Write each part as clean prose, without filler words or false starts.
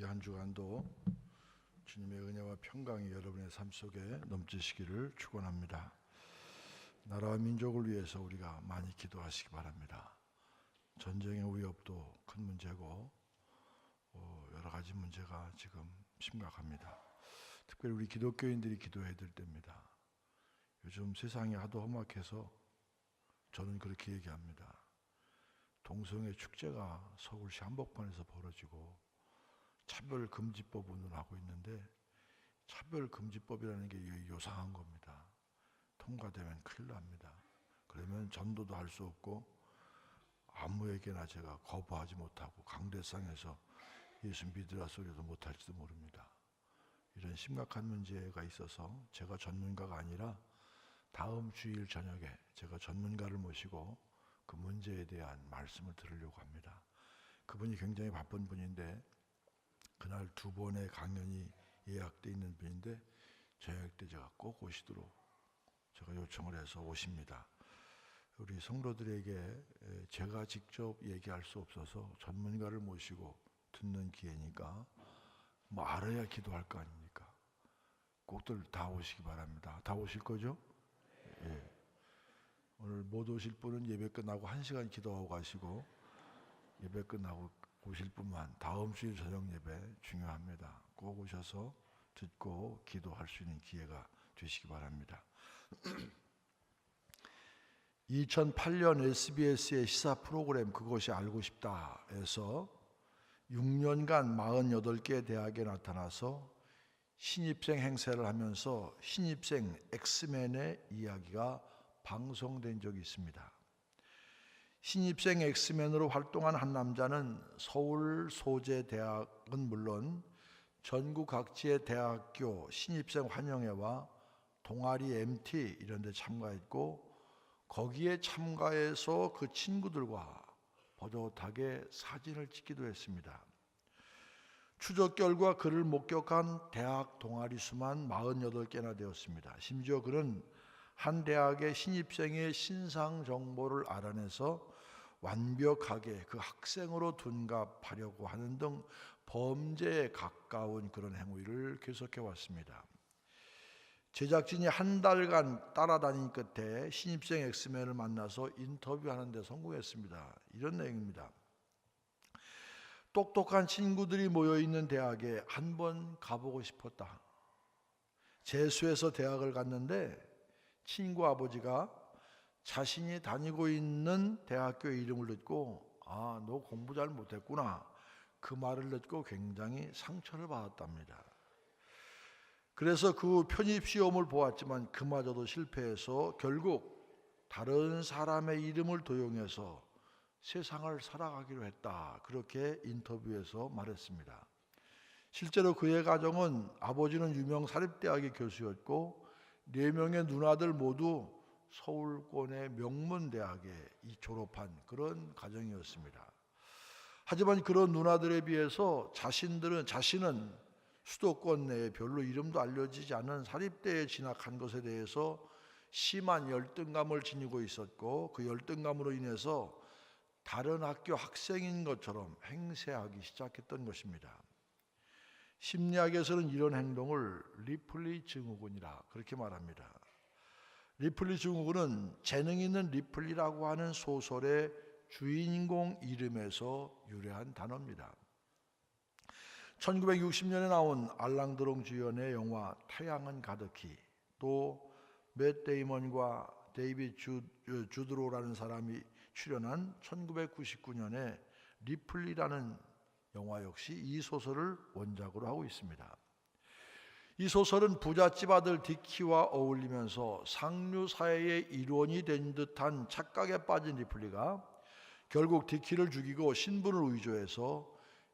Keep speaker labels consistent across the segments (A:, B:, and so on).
A: 한 주간도 주님의 은혜와 평강이 여러분의 삶 속에 넘치시기를 축원합니다. 나라와 민족을 위해서 우리가 많이 기도하시기 바랍니다. 전쟁의 위협도 큰 문제고 여러 가지 문제가 지금 심각합니다. 특별히 우리 기독교인들이 기도해야 될 때입니다. 요즘 세상이 하도 험악해서 저는 그렇게 얘기합니다. 동성애 축제가 서울시 한복판에서 벌어지고 차별금지법 운운하고 있는데 차별금지법이라는 게 요상한 겁니다. 통과되면 큰일 납니다. 그러면 전도도 할 수 없고 아무에게나 제가 거부하지 못하고 강대상에서 예수 믿으라 소리도 못할지도 모릅니다. 이런 심각한 문제가 있어서 제가 전문가가 아니라 다음 주일 저녁에 제가 전문가를 모시고 그 문제에 대한 말씀을 들으려고 합니다. 그분이 굉장히 바쁜 분인데 그날 2번의 강연이 예약되어 있는 분인데 저녁 때 제가 꼭 오시도록 제가 요청을 해서 오십니다. 우리 성도들에게 제가 직접 얘기할 수 없어서 전문가를 모시고 듣는 기회니까 뭐 알아야 기도할 거 아닙니까? 꼭들 다 오시기 바랍니다. 다 오실 거죠? 예. 오늘 못 오실 분은 예배 끝나고 1시간 기도하고 가시고 예배 끝나고 오실 분만 다음 주일 저녁 예배 중요합니다. 꼭 오셔서 듣고 기도할 수 있는 기회가 되시기 바랍니다. 2008년 SBS의 시사 프로그램 그것이 알고 싶다에서 6년간 48개 대학에 나타나서 신입생 행세를 하면서 신입생 엑스맨의 이야기가 방송된 적이 있습니다. 신입생 엑스맨으로 활동한 한 남자는 서울 소재대학은 물론 전국 각지의 대학교 신입생 환영회와 동아리 MT 이런 데 참가했고 거기에 참가해서 그 친구들과 버젓하게 사진을 찍기도 했습니다. 추적 결과 그를 목격한 대학 동아리 수만 48개나 되었습니다. 심지어 그는 한 대학의 신입생의 신상 정보를 알아내서 완벽하게 그 학생으로 둔갑하려고 하는 등 범죄에 가까운 그런 행위를 계속해 왔습니다. 제작진이 한 달간 따라다닌 끝에 신입생 엑스맨을 만나서 인터뷰하는 데 성공했습니다. 이런 내용입니다. 똑똑한 친구들이 모여있는 대학에 한번 가보고 싶었다. 재수해서 대학을 갔는데 친구 아버지가 자신이 다니고 있는 대학교의 이름을 듣고 아, 너 공부 잘 못했구나. 그 말을 듣고 굉장히 상처를 받았답니다. 그래서 그 편입시험을 보았지만 그마저도 실패해서 결국 다른 사람의 이름을 도용해서 세상을 살아가기로 했다. 그렇게 인터뷰에서 말했습니다. 실제로 그의 가정은 아버지는 유명 사립대학의 교수였고 4명의 누나들 모두 서울권의 명문대학에 졸업한 그런 가정이었습니다. 하지만 그런 누나들에 비해서 자신은 수도권 내에 별로 이름도 알려지지 않은 사립대에 진학한 것에 대해서 심한 열등감을 지니고 있었고 그 열등감으로 인해서 다른 학교 학생인 것처럼 행세하기 시작했던 것입니다. 심리학에서는 이런 행동을 리플리 증후군이라 그렇게 말합니다. 리플리 증후군은 재능 있는 리플리라고 하는 소설의 주인공 이름에서 유래한 단어입니다. 1960년에 나온 알랑드롱 주연의 영화 태양은 가득히 또 맷 데이먼과 데이빗 주드로라는 사람이 출연한 1999년에 리플리라는 영화 역시 이 소설을 원작으로 하고 있습니다. 이 소설은 부잣집 아들 디키와 어울리면서 상류 사회의 일원이 된 듯한 착각에 빠진 리플리가 결국 디키를 죽이고 신분을 위조해서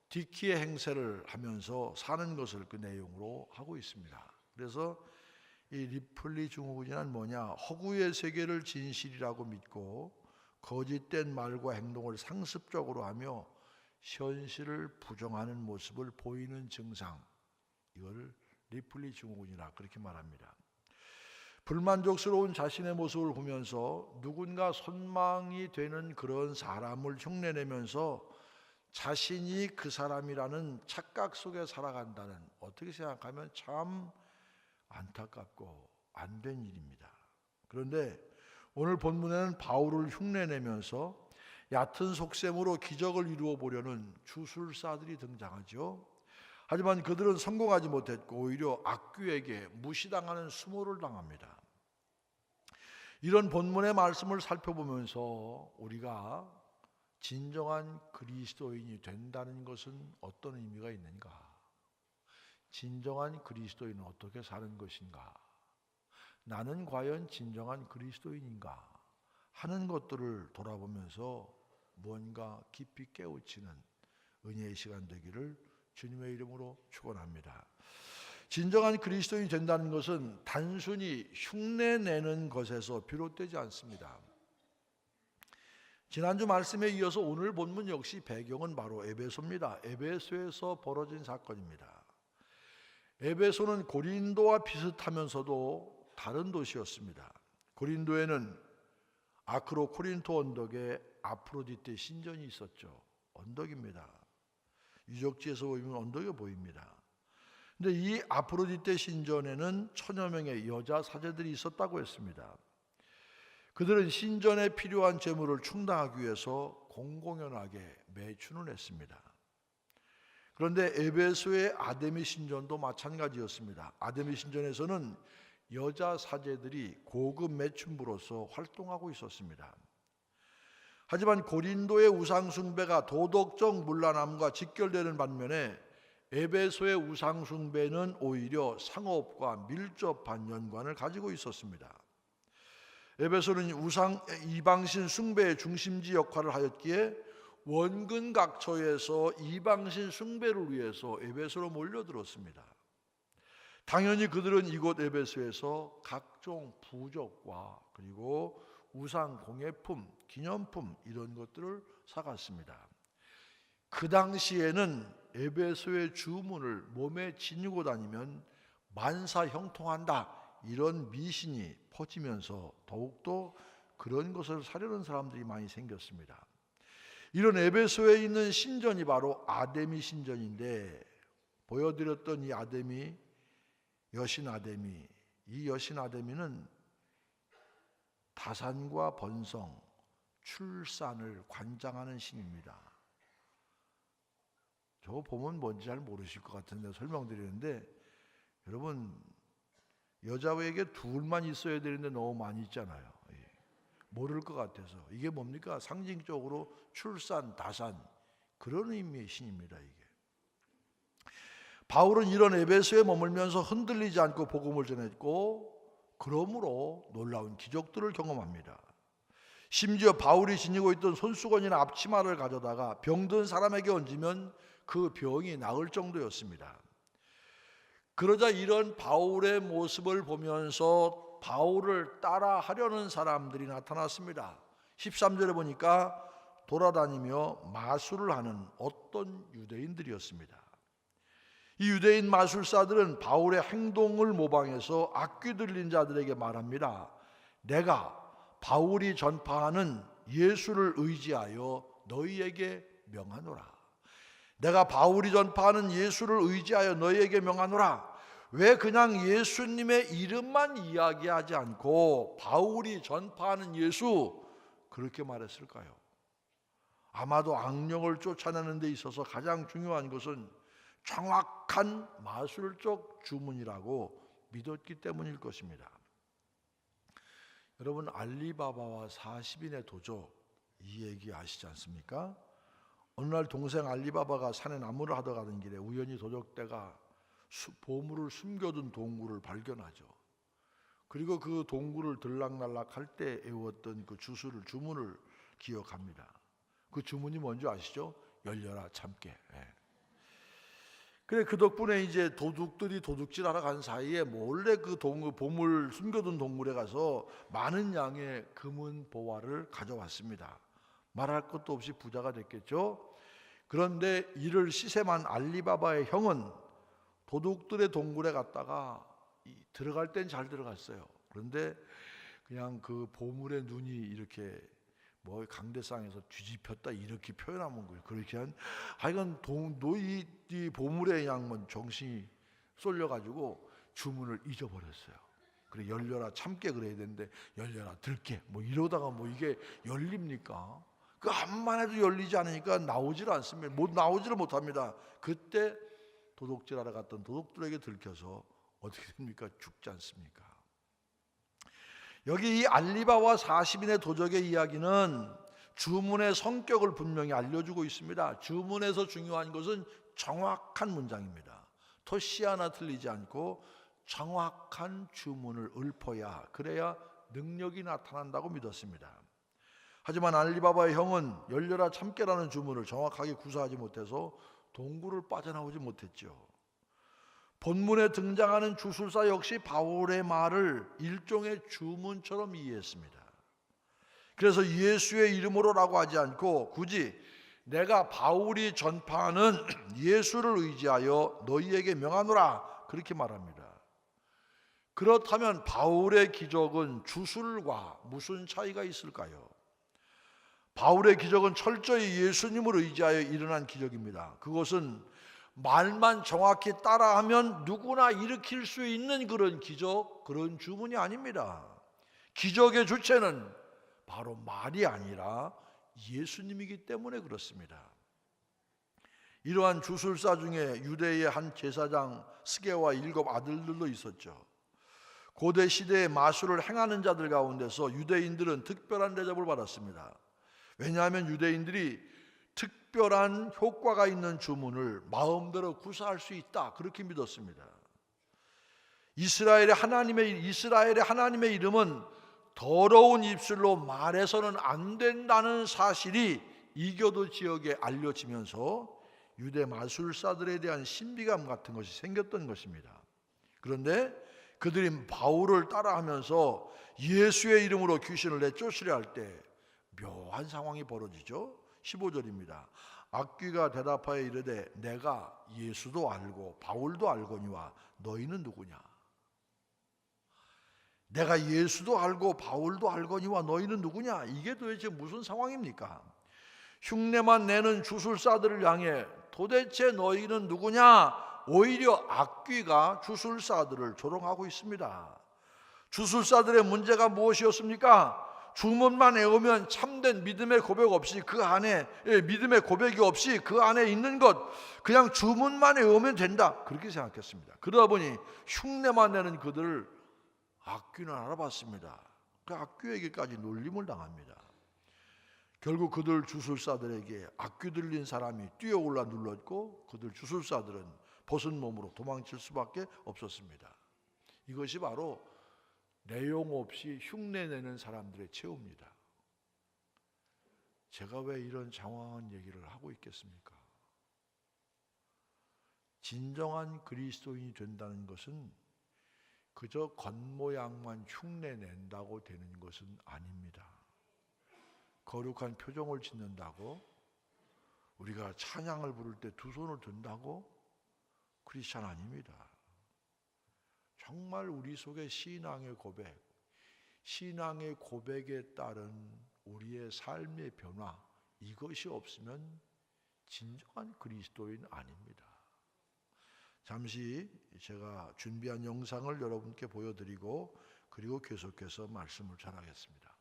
A: 디키의 행세를 하면서 사는 것을 그 내용으로 하고 있습니다. 그래서 이 리플리 증후군이란 뭐냐? 허구의 세계를 진실이라고 믿고 거짓된 말과 행동을 상습적으로 하며 현실을 부정하는 모습을 보이는 증상, 이걸 리플리 증후군이라 그렇게 말합니다. 불만족스러운 자신의 모습을 보면서 누군가 선망이 되는 그런 사람을 흉내내면서 자신이 그 사람이라는 착각 속에 살아간다는, 어떻게 생각하면 참 안타깝고 안 된 일입니다. 그런데 오늘 본문에는 바울을 흉내내면서 얕은 속셈으로 기적을 이루어 보려는 주술사들이 등장하죠. 하지만 그들은 성공하지 못했고 오히려 악귀에게 무시당하는 수모를 당합니다. 이런 본문의 말씀을 살펴보면서 우리가 진정한 그리스도인이 된다는 것은 어떤 의미가 있는가? 진정한 그리스도인은 어떻게 사는 것인가? 나는 과연 진정한 그리스도인인가? 하는 것들을 돌아보면서 무언가 깊이 깨우치는 은혜의 시간 되기를 주님의 이름으로 축원합니다. 진정한 그리스도인이 된다는 것은 단순히 흉내내는 것에서 비롯되지 않습니다. 지난주 말씀에 이어서 오늘 본문 역시 배경은 바로 에베소입니다. 에베소에서 벌어진 사건입니다. 에베소는 고린도와 비슷하면서도 다른 도시였습니다. 고린도에는 아크로 코린토 언덕에 아프로디테 신전이 있었죠. 언덕입니다. 유적지에서 보이면 언덕이 보입니다. 그런데 이 아프로디테 신전에는 1000여 명의 여자 사제들이 있었다고 했습니다. 그들은 신전에 필요한 재물을 충당하기 위해서 공공연하게 매춘을 했습니다. 그런데 에베소의 아데미 신전도 마찬가지였습니다. 아데미 신전에서는 여자 사제들이 고급 매춘부로서 활동하고 있었습니다. 하지만 고린도의 우상숭배가 도덕적 문란함과 직결되는 반면에 에베소의 우상숭배는 오히려 상업과 밀접한 연관을 가지고 있었습니다. 에베소는 이방신 숭배의 중심지 역할을 하였기에 원근각처에서 이방신 숭배를 위해서 에베소로 몰려들었습니다. 당연히 그들은 이곳 에베소에서 각종 부적과 그리고 우상 공예품, 기념품 이런 것들을 사갔습니다. 그 당시에는 에베소의 주문을 몸에 지니고 다니면 만사 형통한다 이런 미신이 퍼지면서 더욱더 그런 것을 사려는 사람들이 많이 생겼습니다. 이런 에베소에 있는 신전이 바로 아데미 신전인데, 보여드렸던 이 아데미, 여신 아데미, 이 여신 아데미는 다산과 번성, 출산을 관장하는 신입니다. 저거 보면 뭔지 잘 모르실 것 같은데 설명드리는데, 여러분 여자에게 둘만 있어야 되는데 너무 많이 있잖아요. 모를 것 같아서. 이게 뭡니까? 상징적으로 출산, 다산 그런 의미의 신입니다. 이게. 바울은 이런 에베소에 머물면서 흔들리지 않고 복음을 전했고, 그러므로 놀라운 기적들을 경험합니다. 심지어 바울이 지니고 있던 손수건이나 앞치마를 가져다가 병든 사람에게 얹으면 그 병이 나을 정도였습니다. 그러자 이런 바울의 모습을 보면서 바울을 따라 하려는 사람들이 나타났습니다. 13절에 보니까 돌아다니며 마술을 하는 어떤 유대인들이었습니다. 이 유대인 마술사들은 바울의 행동을 모방해서 악귀 들린 자들에게 말합니다. 내가 바울이 전파하는 예수를 의지하여 너희에게 명하노라. 내가 바울이 전파하는 예수를 의지하여 너희에게 명하노라. 왜 그냥 예수님의 이름만 이야기하지 않고 바울이 전파하는 예수 그렇게 말했을까요? 아마도 악령을 쫓아내는 데 있어서 가장 중요한 것은 정확한 마술적 주문이라고 믿었기 때문일 것입니다. 여러분, 알리바바와 40인의 도적 이 얘기 아시지 않습니까? 어느 날 동생 알리바바가 산에 나무를 하러 가는 길에 우연히 도적대가 보물을 숨겨둔 동굴을 발견하죠. 그리고 그 동굴을 들락날락 할 때 외웠던 그 주문을 기억합니다. 그 주문이 뭔지 아시죠? 열려라 참깨. 그래, 그 덕분에 이제 도둑들이 도둑질하러 간 사이에 몰래 그 보물 숨겨둔 동굴에 가서 많은 양의 금은 보화를 가져왔습니다. 말할 것도 없이 부자가 됐겠죠. 그런데 이를 시샘한 알리바바의 형은 도둑들의 동굴에 갔다가 들어갈 땐 잘 들어갔어요. 그런데 그냥 그 보물의 눈이 이렇게 뭐 강대상에서 뒤집혔다 이렇게 표현하면 거예요. 그렇게 한 하여간 노이 보물의 양은 정신이 쏠려가지고 주문을 잊어버렸어요. 그래 열려라 참깨 그래야 되는데 열려라 들깨 뭐 이러다가 뭐 이게 열립니까? 그 암만 해도 열리지 않으니까 나오질 않습니다. 나오지를 못합니다. 그때 도둑질하러 갔던 도둑들에게 들켜서 어떻게 됩니까? 죽지 않습니까? 여기 이 알리바와 40인의 도적의 이야기는 주문의 성격을 분명히 알려주고 있습니다. 주문에서 중요한 것은 정확한 문장입니다. 토시 하나 틀리지 않고 정확한 주문을 읊어야 그래야 능력이 나타난다고 믿었습니다. 하지만 알리바바의 형은 열려라 참깨라는 주문을 정확하게 구사하지 못해서 동굴을 빠져나오지 못했죠. 본문에 등장하는 주술사 역시 바울의 말을 일종의 주문처럼 이해했습니다. 그래서 예수의 이름으로라고 하지 않고 굳이 내가 바울이 전파하는 예수를 의지하여 너희에게 명하노라 그렇게 말합니다. 그렇다면 바울의 기적은 주술과 무슨 차이가 있을까요? 바울의 기적은 철저히 예수님을 의지하여 일어난 기적입니다. 그것은 말만 정확히 따라하면 누구나 일으킬 수 있는 그런 기적, 그런 주문이 아닙니다. 기적의 주체는 바로 말이 아니라 예수님이기 때문에 그렇습니다. 이러한 주술사 중에 유대의 한 제사장 스게와 7 아들들도 있었죠. 고대 시대의 마술을 행하는 자들 가운데서 유대인들은 특별한 대접을 받았습니다. 왜냐하면 유대인들이 특별한 효과가 있는 주문을 마음대로 구사할 수 있다 그렇게 믿었습니다. 이스라엘의 하나님의 이름은 더러운 입술로 말해서는 안 된다는 사실이 이교도 지역에 알려지면서 유대 마술사들에 대한 신비감 같은 것이 생겼던 것입니다. 그런데 그들이 바울을 따라하면서 예수의 이름으로 귀신을 내쫓으려 할 때 묘한 상황이 벌어지죠. 15절입니다. 악귀가 대답하여 이르되 내가 예수도 알고 바울도 알거니와 너희는 누구냐? 내가 예수도 알고 바울도 알거니와 너희는 누구냐? 이게 도대체 무슨 상황입니까? 흉내만 내는 주술사들을 향해 도대체 너희는 누구냐? 오히려 악귀가 주술사들을 조롱하고 있습니다. 주술사들의 문제가 무엇이었습니까? 주문만 외우면 참된 믿음의 고백 없이 그 안에 믿음의 고백이 없이 그 안에 있는 것 그냥 주문만 외우면 된다 그렇게 생각했습니다. 그러다 보니 흉내만 내는 그들을 악귀는 알아봤습니다. 그 악귀에게까지 놀림을 당합니다. 결국 그들 주술사들에게 악귀 들린 사람이 뛰어올라 눌렀고 그들 주술사들은 벗은 몸으로 도망칠 수밖에 없었습니다. 이것이 바로 내용 없이 흉내내는 사람들의 최후입니다. 제가 왜 이런 장황한 얘기를 하고 있겠습니까? 진정한 그리스도인이 된다는 것은 그저 겉모양만 흉내낸다고 되는 것은 아닙니다. 거룩한 표정을 짓는다고 우리가 찬양을 부를 때 두 손을 든다고 크리스찬 아닙니다. 정말 우리 속에 신앙의 고백, 신앙의 고백에 따른 우리의 삶의 변화 이것이 없으면 진정한 그리스도인 아닙니다. 잠시 제가 준비한 영상을 여러분께 보여드리고 그리고 계속해서 말씀을 전하겠습니다.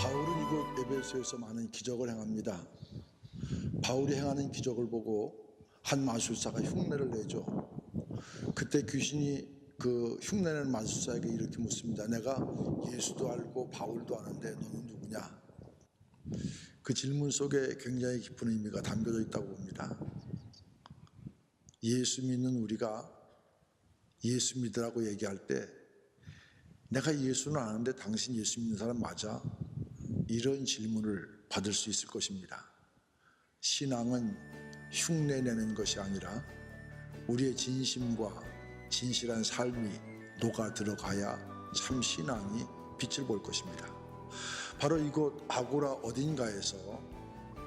A: 바울은 이곳 에베소에서 많은 기적을 행합니다. 바울이 행하는 기적을 보고 한 마술사가 흉내를 내죠. 그때 귀신이 그 흉내내는 마술사에게 이렇게 묻습니다. 내가 예수도 알고 바울도 아는데 너는 누구냐? 그 질문 속에 굉장히 깊은 의미가 담겨져 있다고 봅니다. 예수 믿는 우리가 예수 믿으라고 얘기할 때 내가 예수는 아는데 당신 예수 믿는 사람 맞아? 이런 질문을 받을 수 있을 것입니다. 신앙은 흉내내는 것이 아니라 우리의 진심과 진실한 삶이 녹아 들어가야 참 신앙이 빛을 볼 것입니다. 바로 이곳 아고라 어딘가에서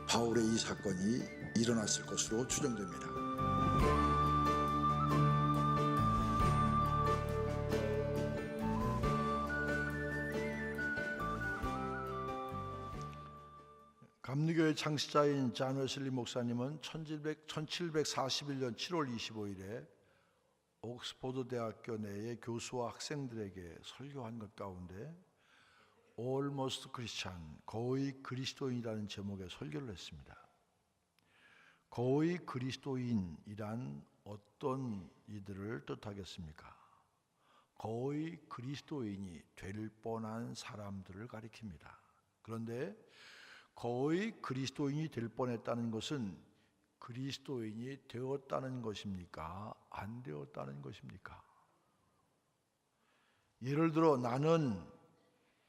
A: 바울의 이 사건이 일어났을 것으로 추정됩니다. 감리교의 창시자인 잔 웨슬리 목사님은 1741년 7월 25일에 옥스퍼드 대학교 내의 교수와 학생들에게 설교한 것 가운데 Almost Christian, 거의 그리스도인이라는 제목의 설교를 했습니다. 거의 그리스도인이란 어떤 이들을 뜻하겠습니까? 거의 그리스도인이 될 뻔한 사람들을 가리킵니다. 그런데 거의 그리스도인이 될 뻔했다는 것은 그리스도인이 되었다는 것입니까? 안 되었다는 것입니까? 예를 들어 나는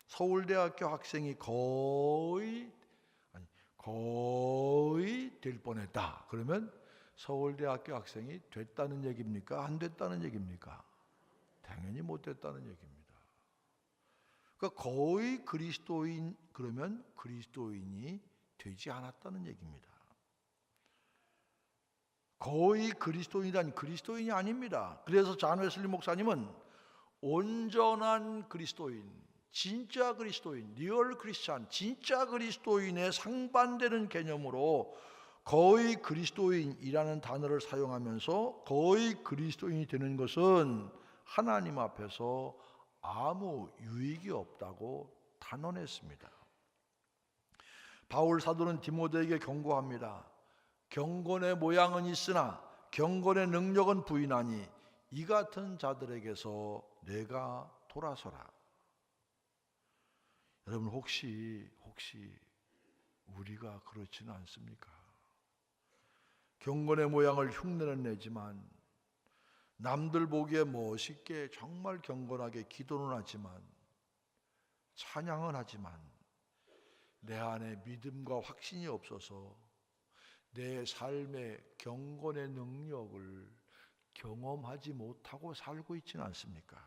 A: 서울대학교 학생이 거의 될 뻔했다. 그러면 서울대학교 학생이 됐다는 얘기입니까? 안 됐다는 얘기입니까? 당연히 못 됐다는 얘기입니다. 그러니까 거의 그리스도인 그러면 그리스도인이 되지 않았다는 얘기입니다. 거의 그리스도인이란 그리스도인이 아닙니다. 그래서 잔 웨슬리 목사님은 온전한 그리스도인, 진짜 그리스도인, 리얼 크리스찬, 진짜 그리스도인의 상반되는 개념으로 거의 그리스도인이라는 단어를 사용하면서 거의 그리스도인이 되는 것은 하나님 앞에서 아무 유익이 없다고 단언했습니다. 바울 사도는 디모데에게 경고합니다. 경건의 모양은 있으나 경건의 능력은 부인하니 이 같은 자들에게서 내가 돌아서라. 여러분 혹시 우리가 그렇지는 않습니까? 경건의 모양을 흉내는 내지만 남들 보기에 멋있게 정말 경건하게 기도는 하지만 찬양은 하지만 내 안에 믿음과 확신이 없어서 내 삶의 경건의 능력을 경험하지 못하고 살고 있지는 않습니까?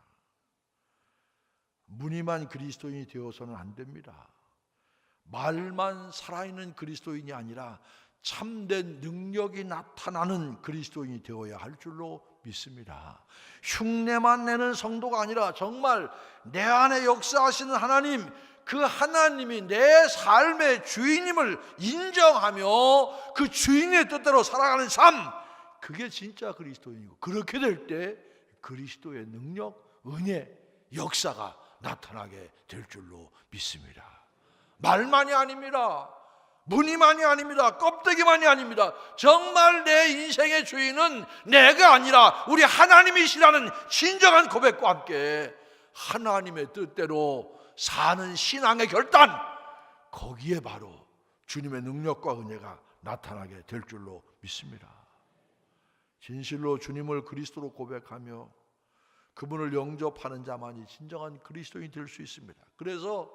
A: 무늬만 그리스도인이 되어서는 안 됩니다. 말만 살아있는 그리스도인이 아니라 참된 능력이 나타나는 그리스도인이 되어야 할 줄로 믿습니다. 흉내만 내는 성도가 아니라 정말 내 안에 역사하시는 하나님, 그 하나님이 내 삶의 주인임을 인정하며 그 주인의 뜻대로 살아가는 삶, 그게 진짜 그리스도인이고, 그렇게 될 때 그리스도의 능력, 은혜, 역사가 나타나게 될 줄로 믿습니다. 말만이 아닙니다. 무늬만이 아닙니다. 껍데기만이 아닙니다. 정말 내 인생의 주인은 내가 아니라 우리 하나님이시라는 진정한 고백과 함께 하나님의 뜻대로 사는 신앙의 결단, 거기에 바로 주님의 능력과 은혜가 나타나게 될 줄로 믿습니다. 진실로 주님을 그리스도로 고백하며 그분을 영접하는 자만이 진정한 그리스도인이 될 수 있습니다. 그래서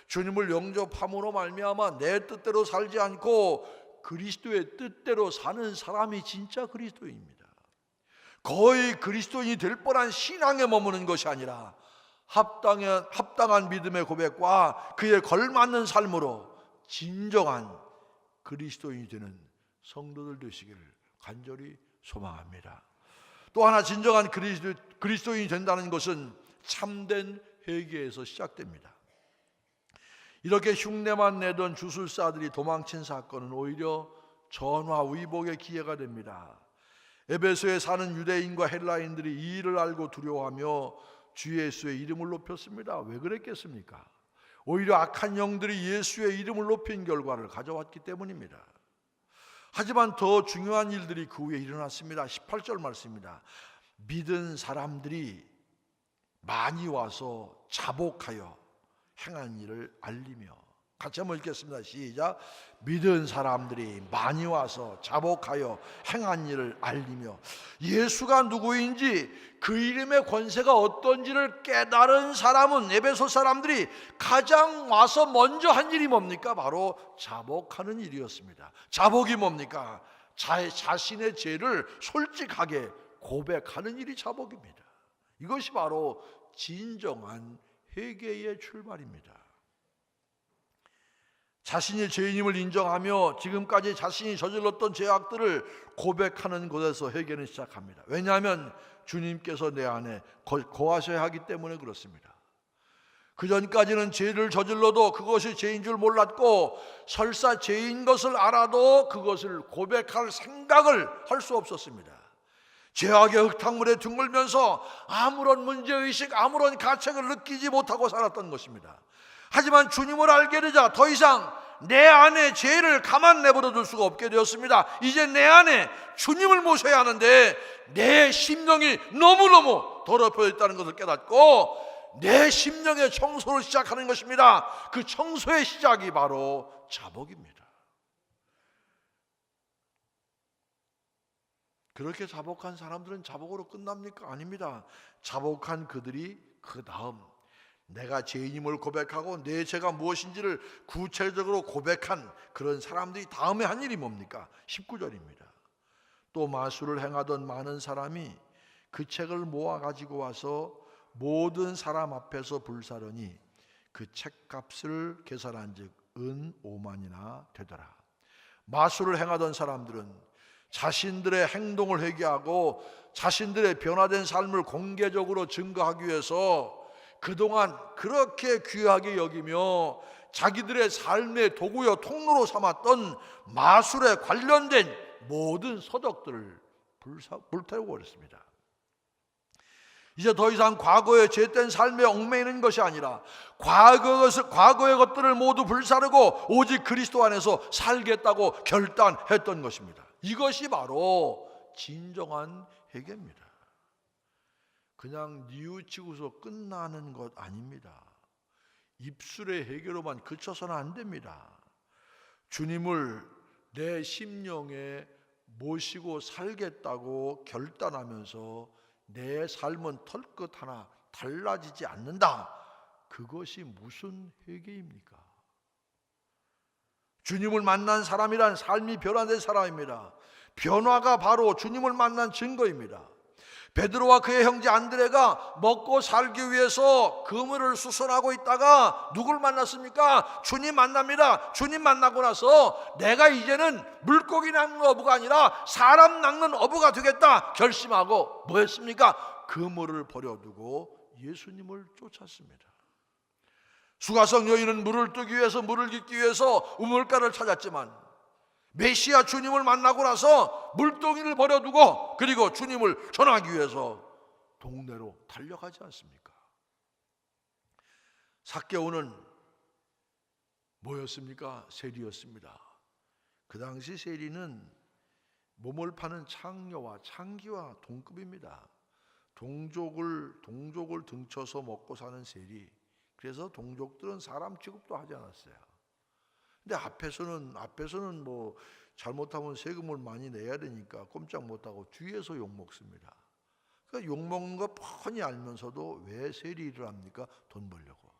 A: 주님을 영접함으로 말미암아 내 뜻대로 살지 않고 그리스도의 뜻대로 사는 사람이 진짜 그리스도인입니다. 거의 그리스도인이 될 뻔한 신앙에 머무는 것이 아니라 합당한 믿음의 고백과 그에 걸맞는 삶으로 진정한 그리스도인이 되는 성도들 되시기를 간절히 소망합니다. 또 하나 진정한 그리스도인이 된다는 것은 참된 회개에서 시작됩니다. 이렇게 흉내만 내던 주술사들이 도망친 사건은 오히려 전화위복의 기회가 됩니다. 에베소에 사는 유대인과 헬라인들이 이 일을 알고 두려워하며 주 예수의 이름을 높였습니다. 왜 그랬겠습니까? 오히려 악한 영들이 예수의 이름을 높인 결과를 가져왔기 때문입니다. 하지만 더 중요한 일들이 그 후에 일어났습니다. 18절 말씀입니다. 믿은 사람들이 많이 와서 자복하여 행한 일을 알리며. 같이 한번 읽겠습니다. 시작. 믿은 사람들이 많이 와서 자복하여 행한 일을 알리며. 예수가 누구인지 그 이름의 권세가 어떤지를 깨달은 사람은, 에베소 사람들이 가장 와서 먼저 한 일이 뭡니까? 바로 자복하는 일이었습니다. 자복이 뭡니까? 자신의 죄를 솔직하게 고백하는 일이 자복입니다. 이것이 바로 진정한 회개의 출발입니다. 자신이 죄인임을 인정하며 지금까지 자신이 저질렀던 죄악들을 고백하는 곳에서 회개는 시작합니다. 왜냐하면 주님께서 내 안에 거하셔야 하기 때문에 그렇습니다. 그전까지는 죄를 저질러도 그것이 죄인 줄 몰랐고, 설사 죄인 것을 알아도 그것을 고백할 생각을 할 수 없었습니다. 죄악의 흙탕물에 둥글면서 아무런 문제의식, 아무런 가책을 느끼지 못하고 살았던 것입니다. 하지만 주님을 알게 되자 더 이상 내 안에 죄를 가만 내버려 둘 수가 없게 되었습니다. 이제 내 안에 주님을 모셔야 하는데 내 심령이 너무너무 더럽혀져 있다는 것을 깨닫고 내 심령의 청소를 시작하는 것입니다. 그 청소의 시작이 바로 자복입니다. 그렇게 자복한 사람들은 자복으로 끝납니까? 아닙니다. 자복한 그들이 그 다음 내가 죄인임을 고백하고 내 죄가 무엇인지를 구체적으로 고백한 그런 사람들이 다음에 한 일이 뭡니까? 19절입니다. 또 마술을 행하던 많은 사람이 그 책을 모아 가지고 와서 모든 사람 앞에서 불사르니 그 책값을 계산한 즉 은 5만이나 되더라. 마술을 행하던 사람들은 자신들의 행동을 회개하고 자신들의 변화된 삶을 공개적으로 증거하기 위해서 그동안 그렇게 귀하게 여기며 자기들의 삶의 도구요 통로로 삼았던 마술에 관련된 모든 서적들을 불태우고 그랬습니다. 이제 더 이상 과거의 죄된 삶에 얽매이는 것이 아니라 과거의 것들을 모두 불사르고 오직 그리스도 안에서 살겠다고 결단했던 것입니다. 이것이 바로 진정한 회개입니다. 그냥 뉘우치고서 끝나는 것 아닙니다. 입술의 회개로만 그쳐서는 안 됩니다. 주님을 내 심령에 모시고 살겠다고 결단하면서 내 삶은 털끝 하나 달라지지 않는다. 그것이 무슨 회개입니까? 주님을 만난 사람이란 삶이 변화된 사람입니다. 변화가 바로 주님을 만난 증거입니다. 베드로와 그의 형제 안드레가 먹고 살기 위해서 그물을 수선하고 있다가 누굴 만났습니까? 주님 만납니다. 주님 만나고 나서 내가 이제는 물고기 낚는 어부가 아니라 사람 낚는 어부가 되겠다 결심하고 뭐 했습니까? 그물을 버려두고 예수님을 쫓았습니다. 수가성 여인은 물을 뜨기 위해서, 물을 깃기 위해서 우물가를 찾았지만 메시아 주님을 만나고 나서 물동이를 버려두고 그리고 주님을 전하기 위해서 동네로 달려가지 않습니까? 삭개오는 뭐였습니까? 세리였습니다. 그 당시 세리는 몸을 파는 창녀와 창기와 동급입니다. 동족을 등쳐서 먹고 사는 세리. 그래서 동족들은 사람 취급도 하지 않았어요. 근데 앞에서는 뭐 잘못하면 세금을 많이 내야 되니까 꼼짝 못하고 뒤에서 욕먹습니다. 그러니까 욕먹는 거 뻔히 알면서도 왜 세리 일을 합니까? 돈 벌려고.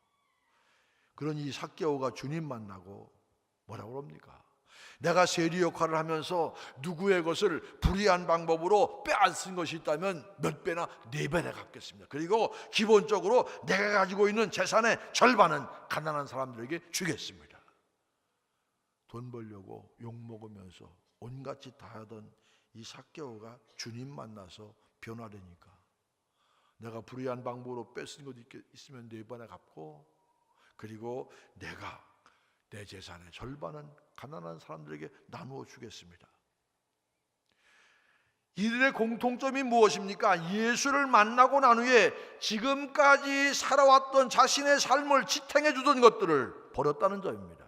A: 그러니 이 삭개오가 주님 만나고 뭐라고 그럽니까? 내가 세리 역할을 하면서 누구의 것을 불의한 방법으로 빼앗은 것이 있다면 몇 배나 4배나 갚겠습니다. 그리고 기본적으로 내가 가지고 있는 재산의 절반은 가난한 사람들에게 주겠습니다. 돈 벌려고 욕먹으면서 온갖 짓 다 하던 이 삭개오가 주님 만나서 변화되니까 내가 불의한 방법으로 뺏은 것 있으면 4번에 갚고 그리고 내가 내 재산의 절반은 가난한 사람들에게 나누어 주겠습니다. 이들의 공통점이 무엇입니까? 예수를 만나고 난 후에 지금까지 살아왔던 자신의 삶을 지탱해 주던 것들을 버렸다는 점입니다.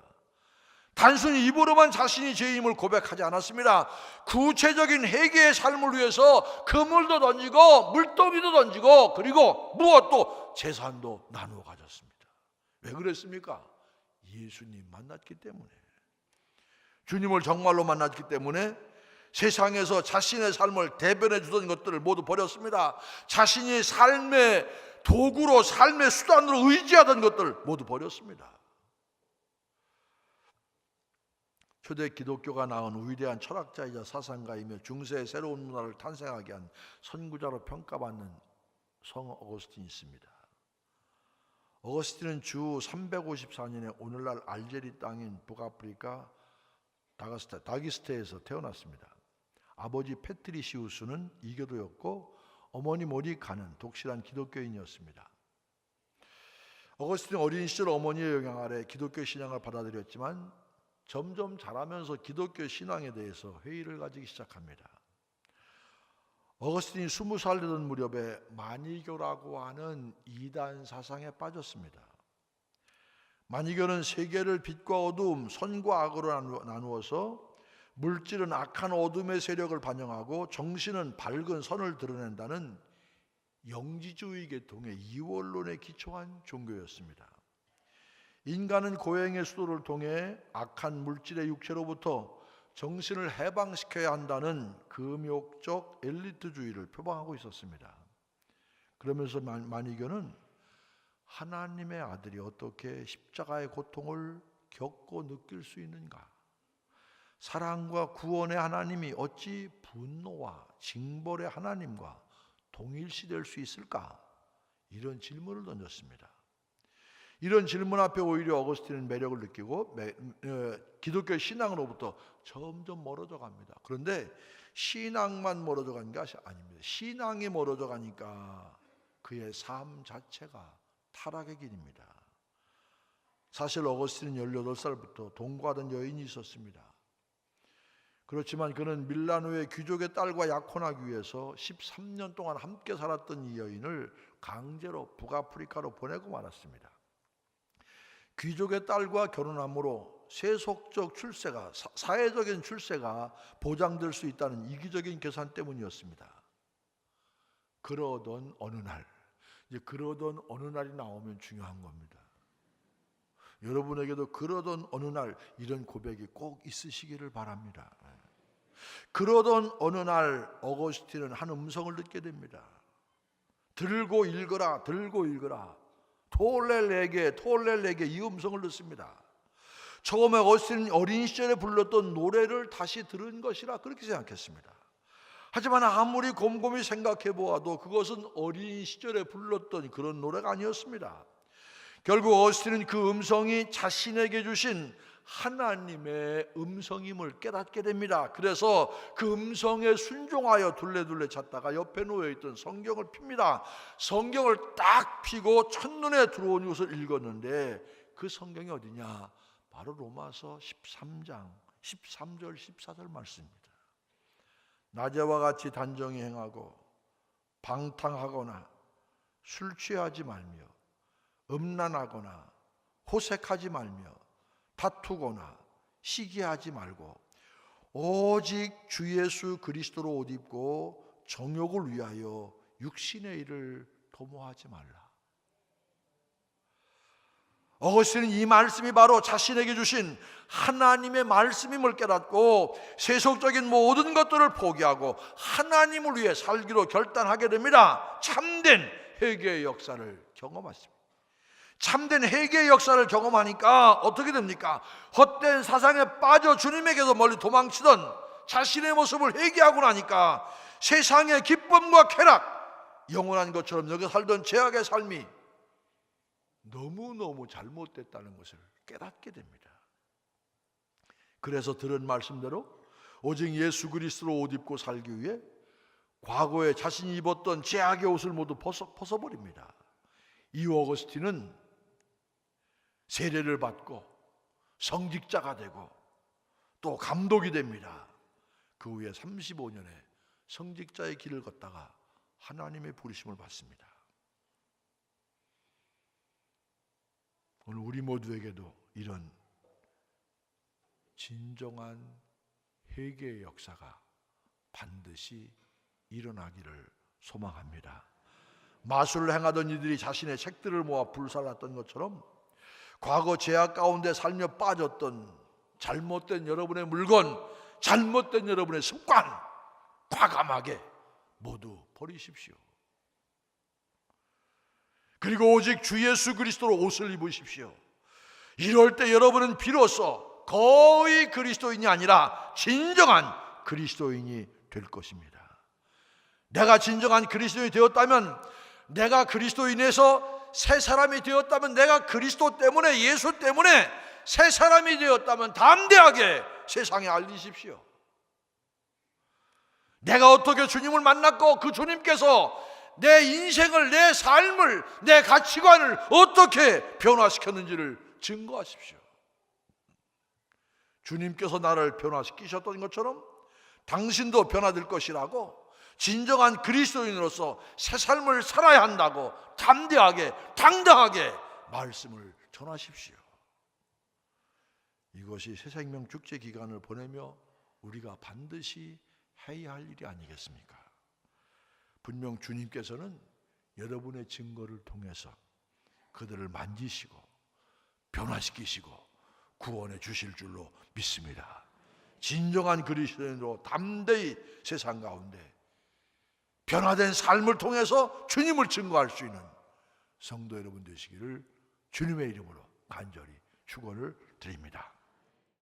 A: 단순히 입으로만 자신이 죄인임을 고백하지 않았습니다. 구체적인 회개의 삶을 위해서 그물도 던지고 물동이도 던지고 그리고 무엇도 재산도 나누어 가졌습니다. 왜 그랬습니까? 예수님 만났기 때문에. 주님을 정말로 만났기 때문에 세상에서 자신의 삶을 대변해 주던 것들을 모두 버렸습니다. 자신이 삶의 도구로, 삶의 수단으로 의지하던 것들 모두 버렸습니다. 초대 기독교가 낳은 위대한 철학자이자 사상가이며 중세의 새로운 문화를 탄생하게 한 선구자로 평가받는 성 어거스틴이 있습니다. 어거스틴은 주 354년에 오늘날 알제리 땅인 북아프리카 다기스테에서 태어났습니다. 아버지 페트리시우스는 이교도였고 어머니 모니카는 독실한 기독교인이었습니다. 어거스틴은 어린 시절 어머니의 영향 아래 기독교 신앙을 받아들였지만 점점 자라면서 기독교 신앙에 대해서 회의를 가지기 시작합니다. 어거스틴이 20살 되던 무렵에 마니교라고 하는 이단 사상에 빠졌습니다. 마니교는 세계를 빛과 어두움, 선과 악으로 나누어서 물질은 악한 어둠의 세력을 반영하고 정신은 밝은 선을 드러낸다는 영지주의 계통의 이원론에 기초한 종교였습니다. 인간은 고행의 수도를 통해 악한 물질의 육체로부터 정신을 해방시켜야 한다는 금욕적 엘리트주의를 표방하고 있었습니다. 그러면서 마니교는 하나님의 아들이 어떻게 십자가의 고통을 겪고 느낄 수 있는가? 사랑과 구원의 하나님이 어찌 분노와 징벌의 하나님과 동일시될 수 있을까? 이런 질문을 던졌습니다. 이런 질문 앞에 오히려 어거스틴은 매력을 느끼고 기독교 신앙으로부터 점점 멀어져 갑니다. 그런데 신앙만 멀어져 간 것이 아닙니다. 신앙이 멀어져 가니까 그의 삶 자체가 타락의 길입니다. 사실 어거스틴은 18살부터 동거하던 여인이 있었습니다. 그렇지만 그는 밀라노의 귀족의 딸과 약혼하기 위해서 13년 동안 함께 살았던 이 여인을 강제로 북아프리카로 보내고 말았습니다. 귀족의 딸과 결혼함으로 세속적 출세가, 사회적인 출세가 보장될 수 있다는 이기적인 계산 때문이었습니다. 그러던 어느 날, 이제 그러던 어느 날이 나오면 중요한 겁니다. 여러분에게도 그러던 어느 날 이런 고백이 꼭 있으시기를 바랍니다. 그러던 어느 날 어거스틴은 한 음성을 듣게 됩니다. 들고 읽어라, 들고 읽어라. 톨렐레게, 톨렐레게, 이 음성을 듣습니다. 처음에 어거스틴은 어린 시절에 불렀던 노래를 다시 들은 것이라 그렇게 생각했습니다. 하지만 아무리 곰곰이 생각해 보아도 그것은 어린 시절에 불렀던 그런 노래가 아니었습니다. 결국 어거스틴은 그 음성이 자신에게 주신 하나님의 음성임을 깨닫게 됩니다. 그래서 그 음성에 순종하여 둘레둘레 찾다가 옆에 놓여있던 성경을 핍니다. 성경을 딱 펴고 첫눈에 들어온 것을 읽었는데 그 성경이 어디냐? 바로 로마서 13장 13절 14절 말씀입니다. 낮에와 같이 단정히 행하고 방탕하거나 술 취하지 말며 음란하거나 호색하지 말며 다투거나 시기하지 말고 오직 주 예수 그리스도로 옷 입고 정욕을 위하여 육신의 일을 도모하지 말라. 어거스틴은 이 말씀이 바로 자신에게 주신 하나님의 말씀임을 깨닫고 세속적인 모든 것들을 포기하고 하나님을 위해 살기로 결단하게 됩니다. 참된 회개의 역사를 경험했습니다. 참된 회개의 역사를 경험하니까 어떻게 됩니까? 헛된 사상에 빠져 주님에게서 멀리 도망치던 자신의 모습을 회개하고 나니까 세상의 기쁨과 쾌락, 영원한 것처럼 여기 살던 죄악의 삶이 너무너무 잘못됐다는 것을 깨닫게 됩니다. 그래서 들은 말씀대로 오직 예수 그리스도로 옷 입고 살기 위해 과거에 자신이 입었던 죄악의 옷을 모두 벗어버립니다. 이 어거스틴은 세례를 받고 성직자가 되고 또 감독이 됩니다. 그 후에 35년의 성직자의 길을 걷다가 하나님의 부르심을 받습니다. 오늘 우리 모두에게도 이런 진정한 회개의 역사가 반드시 일어나기를 소망합니다. 마술을 행하던 이들이 자신의 책들을 모아 불살랐던 것처럼 과거 죄악 가운데 살며 빠졌던 잘못된 여러분의 물건, 잘못된 여러분의 습관 과감하게 모두 버리십시오. 그리고 오직 주 예수 그리스도로 옷을 입으십시오. 이럴 때 여러분은 비로소 거의 그리스도인이 아니라 진정한 그리스도인이 될 것입니다. 내가 진정한 그리스도인이 되었다면, 내가 그리스도인에서 새 사람이 되었다면, 내가 그리스도 때문에, 예수 때문에 새 사람이 되었다면 담대하게 세상에 알리십시오. 내가 어떻게 주님을 만났고 그 주님께서 내 인생을, 내 삶을, 내 가치관을 어떻게 변화시켰는지를 증거하십시오. 주님께서 나를 변화시키셨던 것처럼 당신도 변화될 것이라고, 진정한 그리스도인으로서 새 삶을 살아야 한다고 담대하게, 당당하게 말씀을 전하십시오. 이것이 새생명 축제 기간을 보내며 우리가 반드시 해야 할 일이 아니겠습니까? 분명 주님께서는 여러분의 증거를 통해서 그들을 만지시고 변화시키시고 구원해 주실 줄로 믿습니다. 진정한 그리스도인으로 담대히 세상 가운데 변화된 삶을 통해서 주님을 증거할 수 있는 성도 여러분 되시기를 주님의 이름으로 간절히 축원을 드립니다.